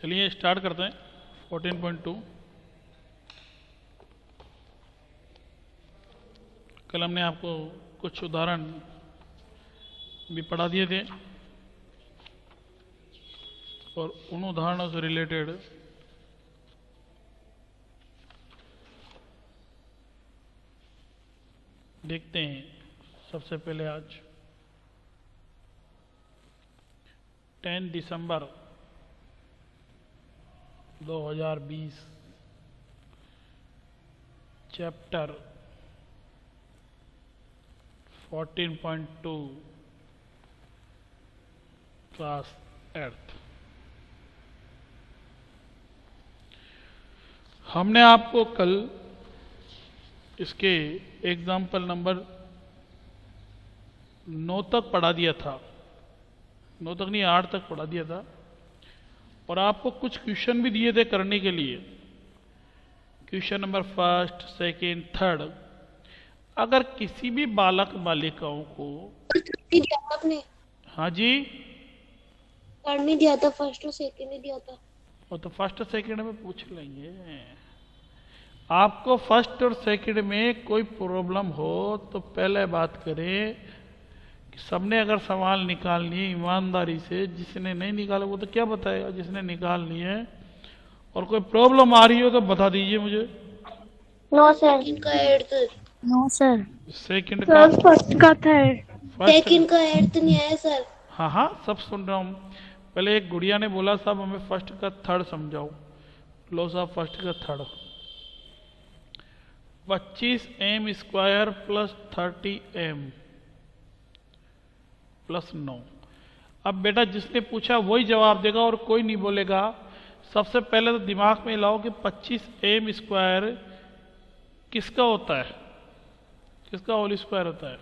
चलिए स्टार्ट करते हैं 14.2। कल हमने आपको कुछ उदाहरण भी पढ़ा दिए थे और उन उदाहरणों से रिलेटेड देखते हैं। सबसे पहले आज 10 दिसंबर 2020 चैप्टर 14.2 क्लास अर्थ। हमने आपको कल इसके एग्जाम्पल नंबर 9 तक पढ़ा दिया था, 9 तक नहीं 8 तक पढ़ा दिया था और आपको कुछ क्वेश्चन भी दिए थे करने के लिए। Question number first, second, third. अगर किसी भी बालक बालिकाओं को दिया था आपने? हाँ जी, थर्ड नहीं दिया था, फर्स्ट और सेकंड नहीं दिया था। और तो फर्स्ट और सेकंड में पूछ लेंगे। आपको फर्स्ट और सेकंड में कोई प्रॉब्लम हो तो पहले बात करें कि सबने अगर सवाल निकाल लिए ईमानदारी से, जिसने नहीं निकाले वो तो क्या बताएगा, जिसने निकाल लिए और कोई प्रॉब्लम आ रही हो तो बता दीजिए मुझे। No sir. इनका एट नो सर। सेकंड का, फर्स्ट का थर्ड। फर्स्ट। सेकंड का एट नहीं आया सर। हाँ हाँ, सब सुन रहा हूँ। पहले एक गुड़िया ने बोला साहब हमें फर्स्ट का थर्ड समझाओ। लो साहब फर्स्ट का third 25m square plus 30m plus 9। अब बेटा जिसने पूछा वही जवाब देगा और कोई नहीं बोलेगा। सबसे पहले तो दिमाग में लाओ कि 25m स्क्वायर किसका होता है, किसका होल स्क्वायर होता है?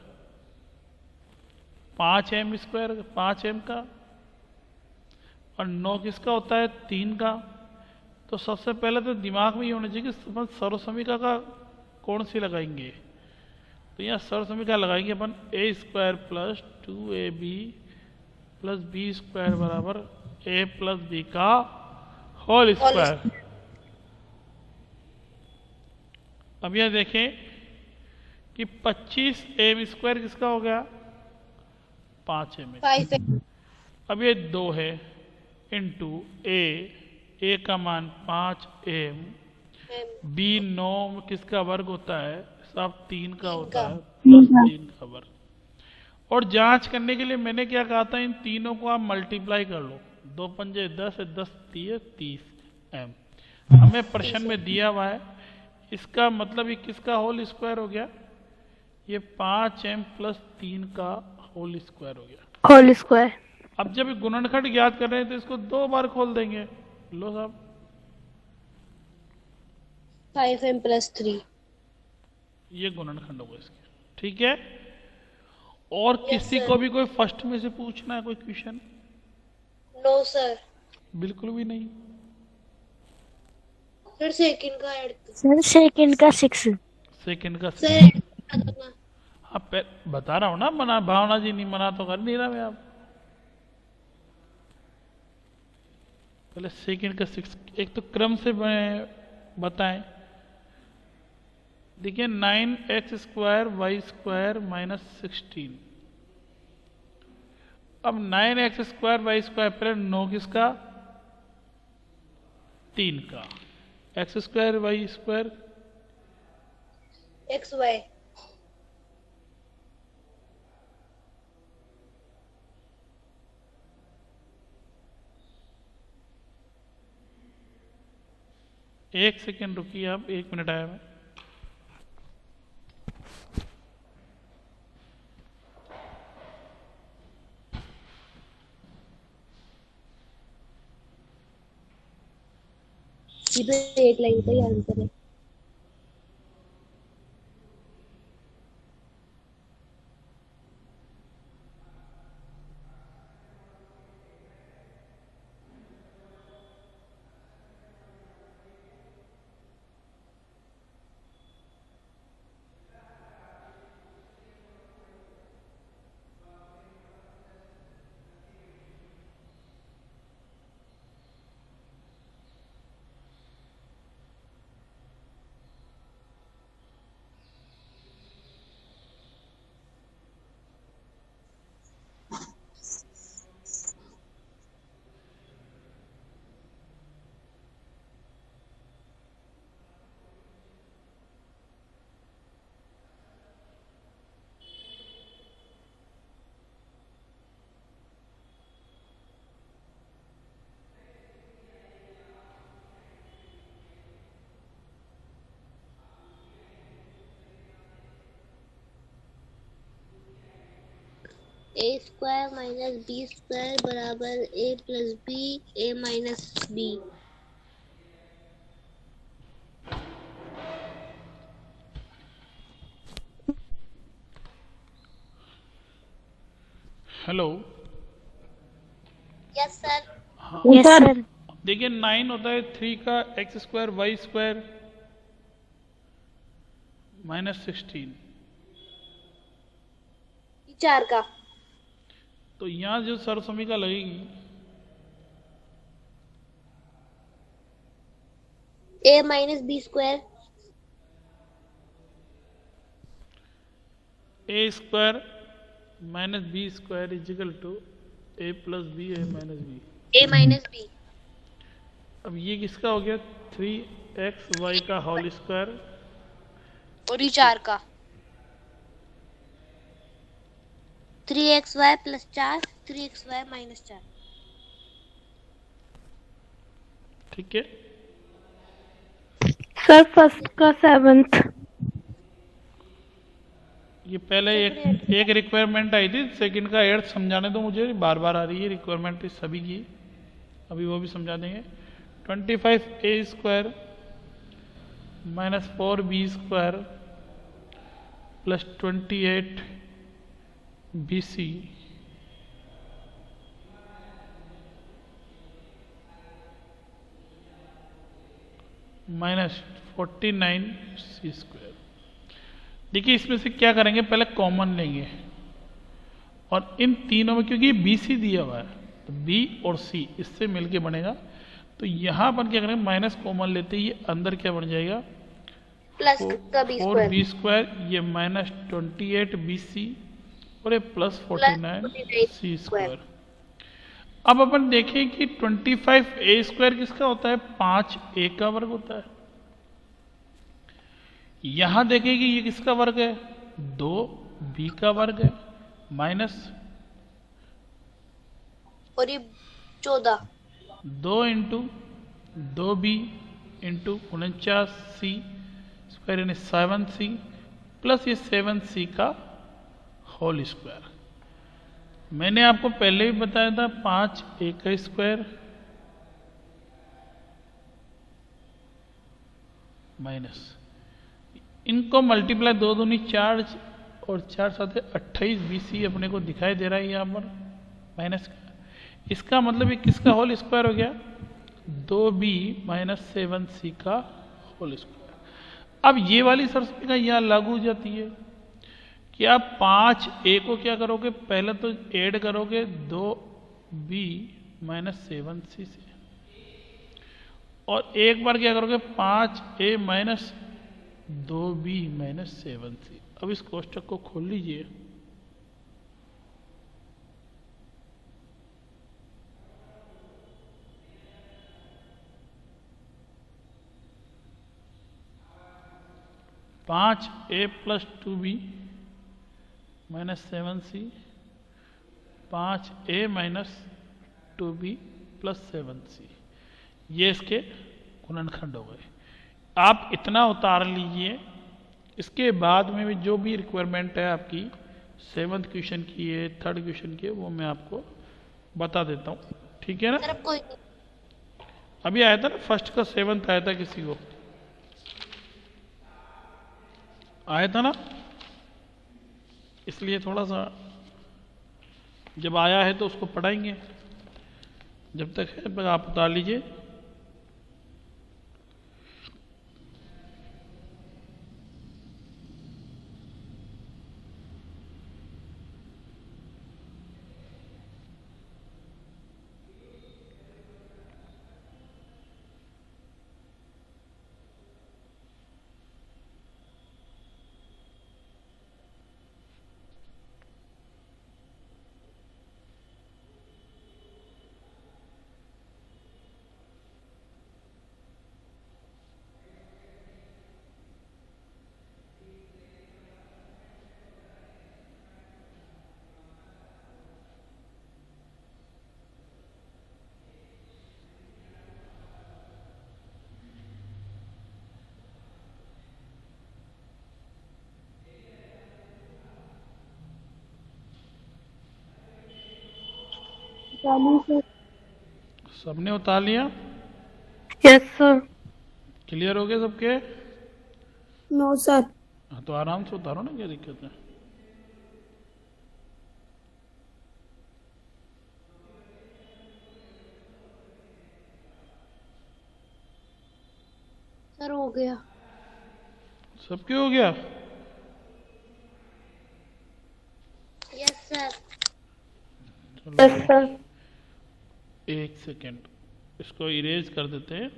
5m स्क्वायर, 5m का। और 9 किसका होता है? 3 का। तो सबसे पहले तो दिमाग में ये होना चाहिए कि सर्वसमीका का कौन सी लगाएंगे। तो यहाँ सर्वसमीका लगाएंगे अपन a स्क्वायर प्लस 2ab प्लस बी स्क्वायर बराबर a प्लस बी का होल स्क्वायर। अब यह देखें कि 25m स्क्वायर किसका हो गया? 5m। अब ये 2 है इंटू a का मान 5m, b 9 किसका वर्ग होता है? सब 3 का होता है, प्लस 3 का वर्ग। और जांच करने के लिए मैंने क्या कहा था, इन तीनों को आप मल्टीप्लाई कर लो। 2 पंजे 10, 10 3 30m हमें प्रश्न में दिया हुआ है। इसका मतलब ये किसका होल स्क्वायर हो गया? ये 5m प्लस 3 का होल स्क्वायर हो गया। Whole square. अब जब गुणनखंड ज्ञात कर रहे हैं तो इसको 2 बार खोल देंगे। लो साहब 5m प्लस 3, ये गुणनखंड होगा इसके, ठीक है। और किसी को भी कोई फर्स्ट में से पूछना है कोई क्वेश्चन? No sir. बिल्कुल भी नहीं। फिर सेकंड का ऐड सर सेकंड का 6। सेकंड का सर ऐड करना। हाँ बता रहा हूँ ना, मना भावना जी नहीं मना तो कर नहीं रहा मैं। आप पहले सेकंड का 6 एक तो क्रम से बताएं। देखिए 9x square Y square minus 16। अब 9x स्क्वायर वाई स्क्वायर पहले 9 किसका? 3 का। x square Y square X Y. एक सेकेंड रुकिए आप, 1 मिनट आया मैं। ये तो एक लाइन का ही आंसर है। A square minus B square बराबर A plus B A minus B. Hello. Yes sir. Yes, sir. देखिए 9 होता है 3 का एक्स स्क्वायर वाई स्क्वायर -16। 4 का। तो यहाँ जो सर्वसमीका लगेगी A minus B square. A square minus B square is equal to A plus B A minus B. A minus B. अब ये किसका हो गया 3xy का होल स्क्वायर और ये 4 का। 3xy plus 4 3xy minus 4। ठीक है। Sir, first का 7th. ये पहले एक रिक्वायरमेंट आई थी, सेकंड का 8 समझाने दो मुझे, बार बार आ रही है रिक्वायरमेंट सभी की, अभी वो भी समझा देंगे। 25a square minus 4b square plus 28bc minus 49c square. देखिए इसमें से क्या करेंगे, पहले कॉमन लेंगे और इन तीनों में क्योंकि बी सी दिया हुआ है तो बी और सी इससे मिलके बनेगा, तो यहाँ अपन क्या करेंगे माइनस कॉमन लेते ही ये अंदर क्या बन जाएगा प्लस का बी 4b स्क्वायर स्क्वायर, ये माइनस 28bc और ये प्लस 49c स्क्वायर। अब अपन देखें कि 25a स्क्वायर किसका होता है, 5a का वर्ग होता है। यहां देखें कि ये किसका वर्ग है, 2b का वर्ग है माइनस और ये 14 2 into 2b into 49c square यानी 7c प्लस ये 7c का होल स्क्वायर। मैंने आपको पहले भी बताया था 5a का स्क्वायर माइनस इनको मल्टीप्लाई 2 दूनी 4 और 4 साथ 28bc अपने को दिखाई दे रहा है यहाँ पर माइनस का। इसका मतलब ये किसका होल स्क्वायर हो गया, 2b माइनस 7c का होल स्क्वायर। अब ये वाली सरसमीका यहाँ लागू हो जाती है कि आप 5a को क्या करोगे, पहले तो ऐड करोगे 2b माइनस 7c से और एक बार क्या करोगे 5a minus 2b minus 7c। अब इस कोष्टक को खोल लीजिए, पांच A plus 2b minus 7c 5a minus 2b plus 7c, ये इसके गुणनखंड हो गए। आप इतना उतार लीजिए, इसके बाद में भी जो भी रिक्वायरमेंट है आपकी 7th क्वेश्चन की है 3rd क्वेश्चन की है वो मैं आपको बता देता हूँ, ठीक है ना। सर कोई अभी आया था ना फर्स्ट का 7th आया था, किसी को आया था ना, इसलिए थोड़ा सा जब आया है तो उसको पढ़ाएंगे, जब तक है आप उतार लीजिए। सबने उतार लिया? Yes, sir. क्लियर हो गए सबके? No, sir. हाँ तो आराम से उतारो ना, क्या दिक्कत है? सर हो गया। सबके हो गया? Yes sir. चलो Yes, sir. एक सेकेंड, इसको इरेज कर देते हैं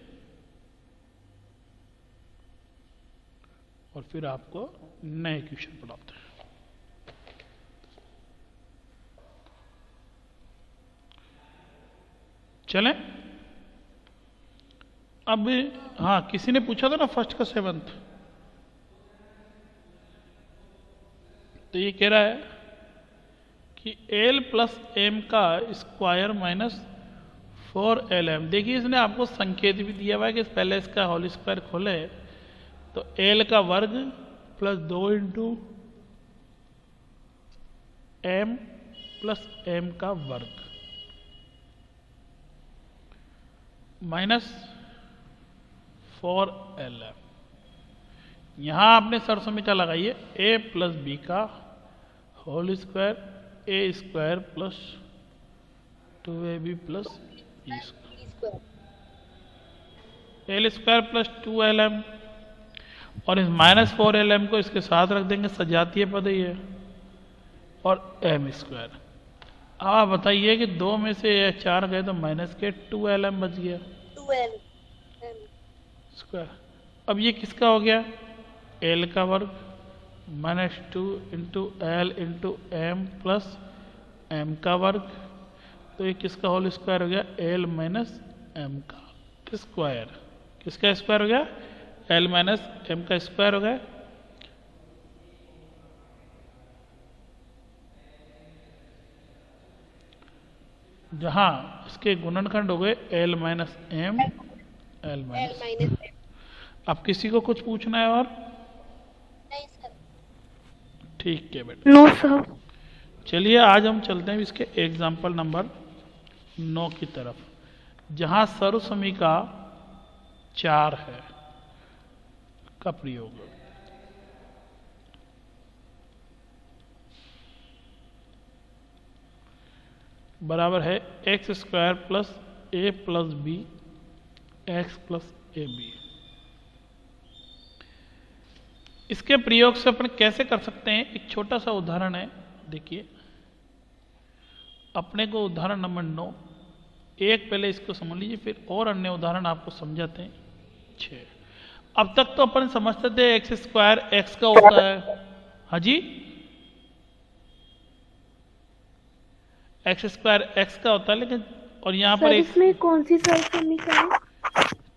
और फिर आपको नए क्वेश्चन पढ़ाते हैं। चलें? अब हाँ, किसी ने पूछा था ना फर्स्ट का सेवंथ, तो ये कह रहा है कि एल प्लस एम का स्क्वायर माइनस 4LM। देखिए इसने आपको संकेत भी दिया हुआ है कि पहले इसका होल स्क्वायर खोले तो एल का वर्ग plus 2 into M plus M का वर्ग माइनस 4LM। यहां आपने सरसमीटा लगाइए ए प्लस बी का whole square A square plus 2AB plus E square, L square plus 2LM, और इस माइनस 4LM को इसके साथ रख देंगे, सजातीय पद ही है, और एम स्क्वायर। अब आप बताइए कि 2 में से 4 गए तो माइनस के 2LM बच गया 2L स्क्वायर। अब ये किसका हो गया? एल का वर्ग minus 2 into L into M plus M का वर्ग, तो ये किसका होल स्क्वायर हो गया? एल माइनस एम का स्क्वायर। किसका स्क्वायर हो गया? एल माइनस एम का स्क्वायर हो गया। जहां इसके गुणनखंड हो गए L minus M L minus. Minus अब किसी को कुछ पूछना है और? नहीं सर। ठीक है बेटा, No, sir. चलिए आज हम चलते हैं इसके एग्जाम्पल नंबर 9 की तरफ, जहां सर्वसमीका 4 है का प्रयोग। बराबर है X square plus A plus B X plus A B. इसके प्रयोग से अपन कैसे कर सकते हैं? एक छोटा सा उदाहरण है, देखिए अपने को उदाहरण नंबर 9, एक पहले इसको समझ लीजिए, फिर और अन्य उदाहरण आपको समझाते हैं 6। अब तक तो अपन समझते थे एक्स स्क्वायर एक्स का होता है, हाँ जी, एक्स स्क्वायर एक्स का होता है, लेकिन और यहाँ पर सर एक इसमें कौन सी सरसमीका है?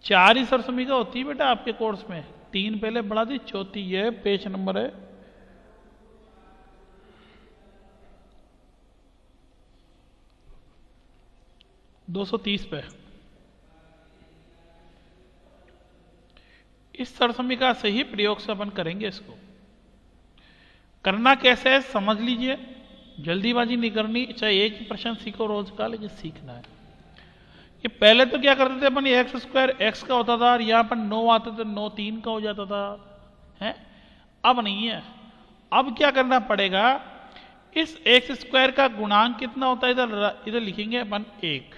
4 ही सरसमीका होती है बेटा आपके कोर्स में, 3 पहले बढ़ा दी, चौथी ये है, पेज नंबर है 230 पे। इस सरसमीका से ही प्रयोग से अपन करेंगे। इसको करना कैसे है समझ लीजिए, जल्दीबाजी नहीं करनी, चाहे एक ही प्रश्न सीखो रोज का, लेकिन सीखना है। ये पहले तो क्या करते थे अपन, एक्स स्क्वायर एक्स का होता था और यहाँ पर 9 आते थे, 9 3 का हो जाता था, है? अब नहीं है। अब क्या करना पड़ेगा, इस एक्स स्क्वायर का गुणांक कितना होता है, इधर लिखेंगे अपन 1,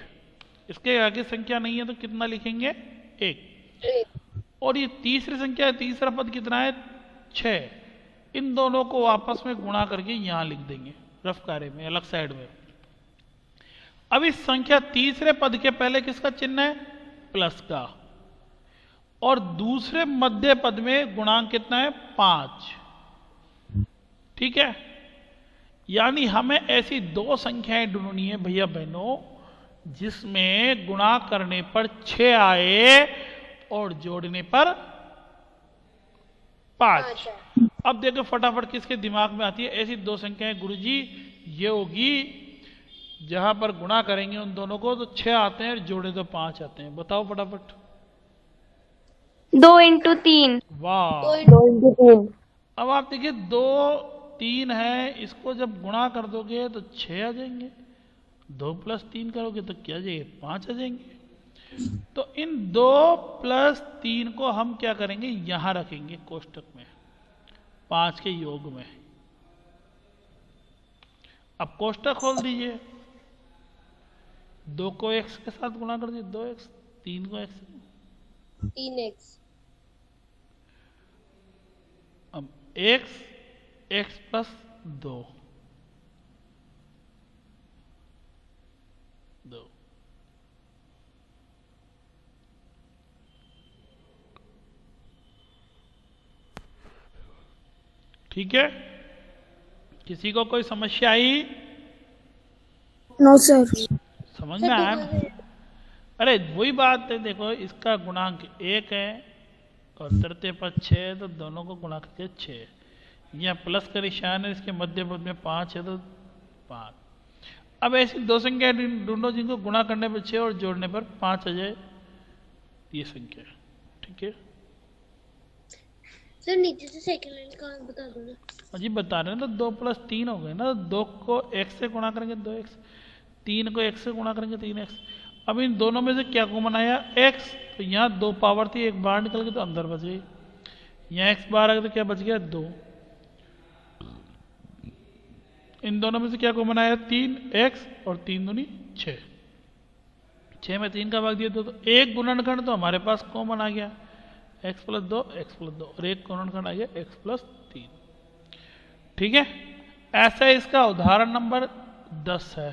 इसके आगे संख्या नहीं है तो कितना लिखेंगे 1, और ये तीसरी संख्या है, तीसरा पद कितना है 6, इन दोनों को आपस में गुणा करके यहां लिख देंगे रफ कार्य में अलग साइड में। अब इस संख्या तीसरे पद के पहले किसका चिन्ह है? प्लस का, और दूसरे मध्य पद में गुणांक कितना है 5, ठीक है। यानी हमें ऐसी 2 संख्याएं ढूंढनी है भैया बहनों जिसमें गुणा करने पर 6 आए और जोड़ने पर 5। अब देखो फटाफट किसके दिमाग में आती है ऐसी 2 संख्याएं? गुरुजी ये होगी जहां पर गुणा करेंगे उन दोनों को तो 6 आते हैं और जोड़े तो 5 आते हैं। बताओ फटाफट। 2 इंटू 3। वाह, 2 इंटू 3। अब आप देखिए 2 3 है, इसको जब गुणा कर दोगे तो 6 आ जाएंगे, 2+3 करोगे तो क्या जाएगा, 5 आ जाएंगे। तो इन 2 + 3 को हम क्या करेंगे, यहां रखेंगे कोष्टक में 5 के योग में। अब कोष्टक खोल दीजिए, 2 को x के साथ गुणा कर दीजिए 2x, 3 को x। 3x। अब x + 2 2 ठीक है। किसी को कोई समस्या आई? No sir. समझ में आया ना? अरे वही बात है, देखो इसका गुणांक 1 है और तृतीय पद 6 है, तो दोनों को गुणा करके 6। यहाँ प्लस का निशान है, इसके मध्य पद में 5 है तो 5। अब ऐसी दो संख्या ढूंढो जिनको गुणा करने पर 6 और जोड़ने पर 5 आ जाए, ये संख्या। ठीक है सर नीचे से सेकंड लाइन का बता दो ना। जी बता रहे हैं, तो 2 + 3 हो गए ना। 2 को x से गुणा करेंगे 2x, 3 को x से गुणा करेंगे 3x। अब इन दोनों में से क्या कॉमन आया, x। तो यहाँ 2 पावर थी, एक बाहर निकल गई तो अंदर बच गई। यहाँ x बाहर आ गया तो क्या बच गया, 2। इन दोनों में से क्या कॉमन आया, 3x और 3 दूनी 6। 6 में 3 का भाग दिया तो एक गुणनखंड तो हमारे पास कॉमन आ गया, x + 2 और एक गुणनखंड आ गया x + 3। ठीक है, ऐसा इसका उदाहरण नंबर 10 है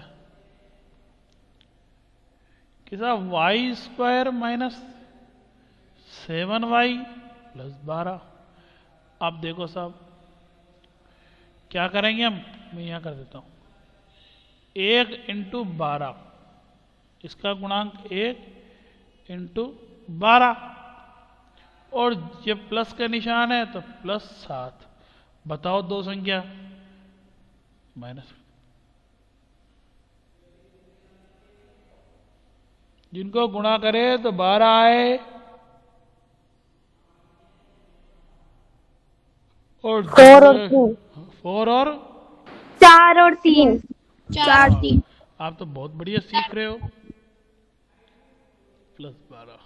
कि साहब y² - 7y + 12। अब देखो साहब क्या करेंगे हम, मैं यहां कर देता हूं 1 × 12, इसका गुणांक 1 × 12 और ये प्लस का निशान है तो +7। बताओ दो संख्या माइनस, जिनको गुणा करे तो 12 आए और 4 और 3। 4 और 4 और 3। 4 3। आप तो बहुत बढ़िया सीख रहे हो। +12।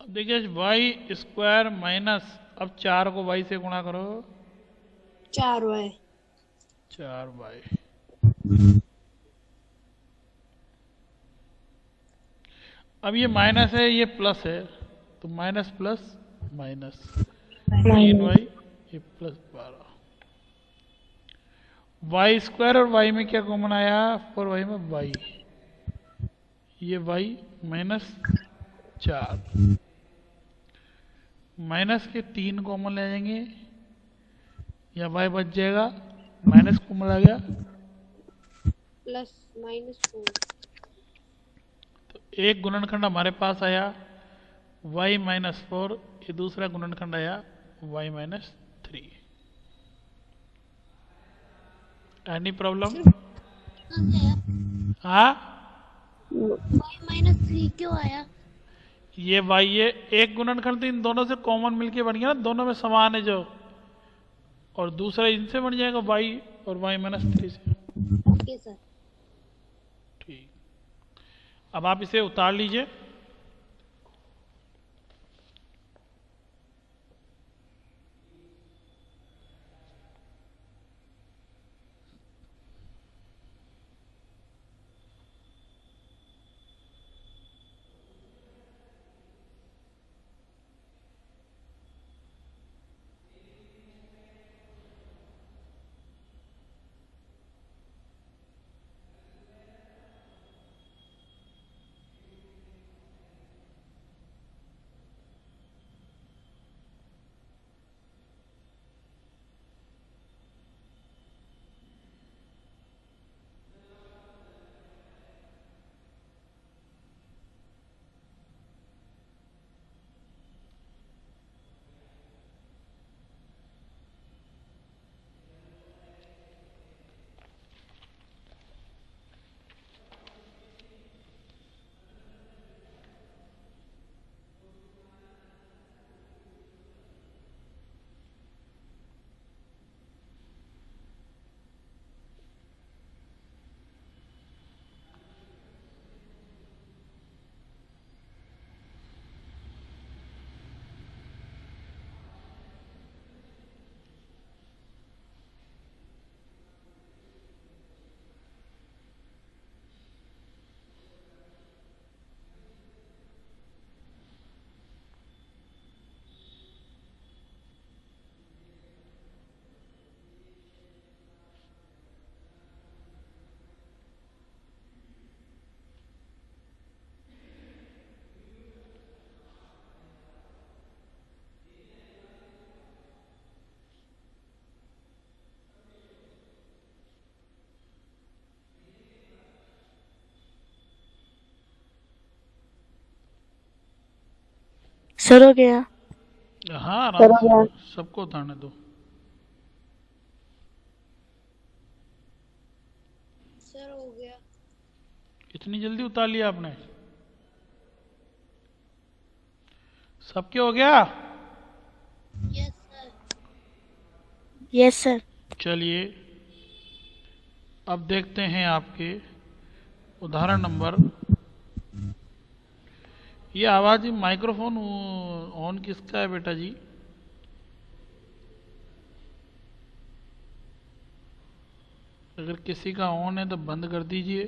अब देखिए y² माइनस, अब 4 को y से गुणा करो, 4y। 4y। अब ये माइनस है, ये प्लस है, तो माइनस प्लस माइनस 3y, ये +12। y² और y में क्या कॉमन आया, 4y में y, ये y -4 माइनस के 3 कॉमन ले जाएंगे, या y बच जाएगा, माइनस कॉमन आ गया +-4। तो एक गुणनखंड हमारे पास आया y -4, ये दूसरा गुणनखंड आया y -3। Any problem? हाँ, y-3 क्यों आया? ये y, ये एक गुणनखंड तो इन दोनों से कॉमन मिलके बन गया ना, दोनों में समान है जो, और दूसरा इनसे बन जाएगा y और y -3 से। Okay sir. ठीक, अब आप इसे उतार लीजिए। सर हो गया। हाँ आराम से सबको उतारने दो। सर हो गया। इतनी जल्दी उतार लिया आपने? सबके हो गया? Yes sir. Yes sir. चलिए अब देखते हैं आपके उदाहरण नंबर। ये आवाज माइक्रोफोन ऑन किसका है बेटा जी? अगर किसी का ऑन है तो बंद कर दीजिए।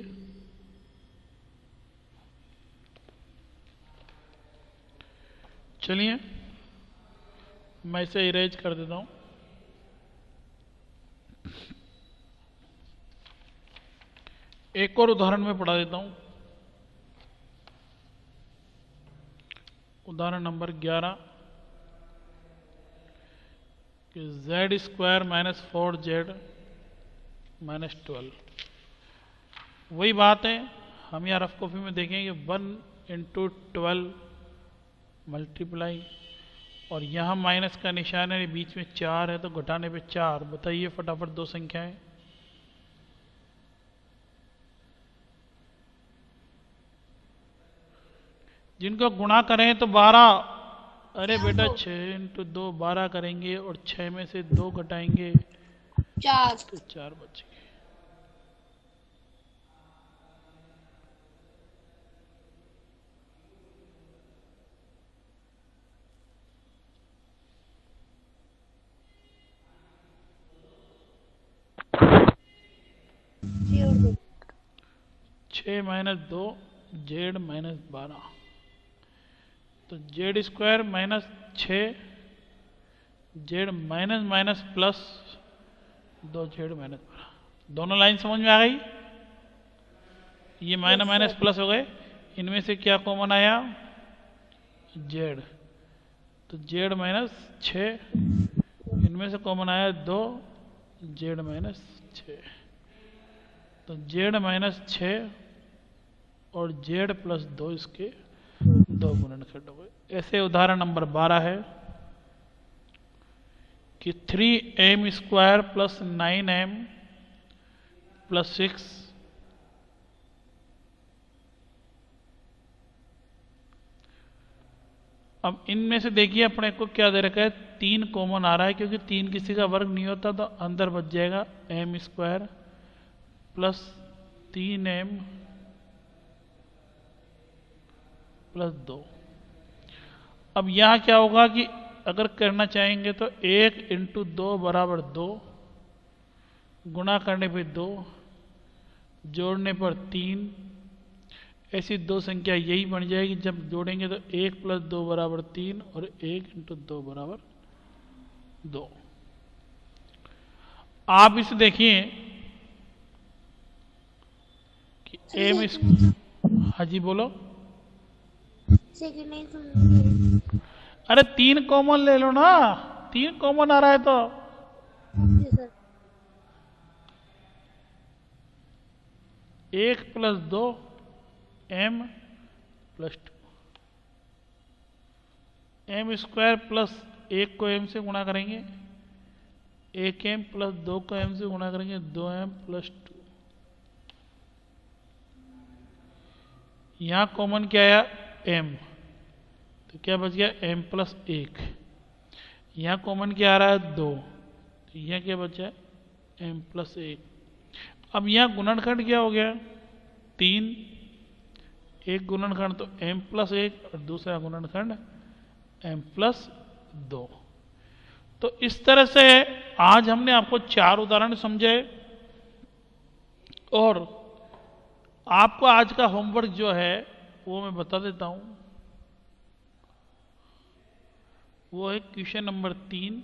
चलिए मैं इसे इरेज कर देता हूं। एक और उदाहरण में पढ़ा देता हूं। उदाहरण नंबर 11 कि z square minus 4z minus 12। वही बात है, हम यहाँ रफ कॉपी में देखेंगे 1 इंटू 12 मल्टीप्लाई, और यहाँ माइनस का निशान है, बीच में 4 है तो घटाने पे 4। बताइए फटाफट दो संख्याएं। जिनको गुणा करें तो 12। अरे बेटा 6 इंटू 2 12 करेंगे और 6 में से 2 घटाएंगे 4। तो 4 बच गए। छः माइनस 2 जेड माइनस 12, तो Z square minus 6 Z minus minus plus 2 Z minus 12। दोनों लाइन समझ में आ गई? ये माइनस माइनस प्लस हो गए। इनमें से क्या कॉमन आया? जेड, तो जेड माइनस 6, इनमें से कॉमन आया 2 जेड माइनस 6, तो जेड माइनस 6 और जेड प्लस 2 इसके 2 गुणनखंड हो गए। ऐसे उदाहरण नंबर 12 है कि 3m square plus 9m plus 6 अब इनमें से देखिए अपने को क्या दे रखा है, 3 कॉमन आ रहा है, क्योंकि 3 किसी का वर्ग नहीं होता तो अंदर बच जाएगा m square plus 3m plus 2। अब यहाँ क्या होगा कि अगर करना चाहेंगे तो 1 इंटू 2 बराबर 2, गुणा करने पे 2, जोड़ने पर 3, ऐसी दो संख्या यही बन जाएगी। जब जोड़ेंगे तो 1 प्लस 2 बराबर 3 और 1 इंटू 2 बराबर 2। आप इसे देखिए कि एम इस, हाँ जी बोलो। सेकंड नहीं समझ। अरे 3 कॉमन ले लो ना, 3 कॉमन आ रहा है तो। जी sir. 1 plus 2 m plus 2, m square plus 1 को m से गुणा करेंगे, 1m प्लस 2 को m से गुणा करेंगे, 2m प्लस 2। यहाँ कॉमन क्या आया? m, तो क्या बच गया? m plus 1। यहाँ कॉमन क्या आ रहा है? 2, तो यहाँ क्या बचा? m plus 1। अब यहाँ गुणनखंड क्या हो गया? 3, एक गुणनखंड तो m प्लस 1 और दूसरा गुणनखंड m प्लस 2। तो इस तरह से आज हमने आपको 4 उदाहरण समझाए, और आपको आज का होमवर्क जो है वो मैं बता देता हूं। वो है क्वेश्चन नंबर 3,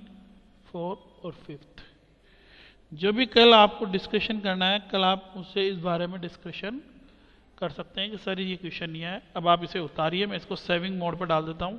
4 और 5। जो भी कल आपको डिस्कशन करना है, कल आप मुझसे इस बारे में डिस्कशन कर सकते हैं कि सर ये क्वेश्चन नहीं है। अब आप इसे उतारिए, मैं इसको सेविंग मोड पर डाल देता हूं।